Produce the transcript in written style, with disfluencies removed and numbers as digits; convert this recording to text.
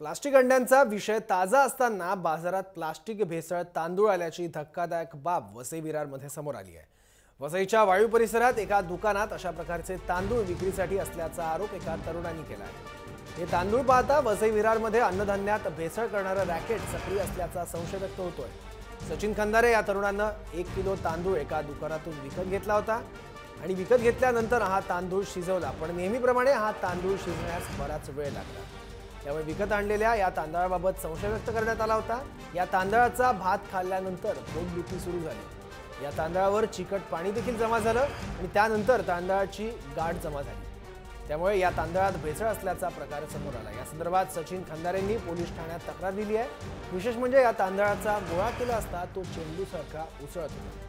Plastic अंड्यांचा विषय ताजा असताना बाजारात प्लास्टिक भेसळ तांदूळ आल्याची धक्कादायक बाब वसई विरारमध्ये समोर आली आहे। वसईच्या वाळू परिसरात एका दुकानात अशा प्रकारचे तांदूळ विक्रीसाठी असल्याचा आरोप एका तरुणाने केला आहे। हे तांदूळ पाहता वसई विरारमध्ये अन्नधान्यात भेसळ करणारा रॅकेट सक्रिय असल्याचा संशय व्यक्त होतोय। सचिन खंदारे या तरुणानं 1 किलो तांदूळ एका दुकानातून विकत घेतला होता आणि विकत घेतल्यानंतर हा तांदूळ शिजवला, पण नेहमीप्रमाणे हा तांदूळ शिजण्यास बराच वेळ लागला। त्यामुळे विकत आणलेल्या या तांदळाबाबत संशय व्यक्त करण्यात आला होता। या तांदळाचा भात खाल्ल्यानंतर पोटदुखी सुरू झाली। या तांदळावर चिकट पाणी देखील जमा झालं आणि त्यानंतर तांदळाची गाठ जमा झाली। त्यामुळे या तांदळात भेसळ असल्याचा प्रकार समोर आला। या संदर्भात सचिन खंदारेंनी पोलीस ठाण्यात तक्रार दिली आहे। विशेष म्हणजे या तांदळाचा गोळा केला असता तो चेंडूसारखा उसळत होता।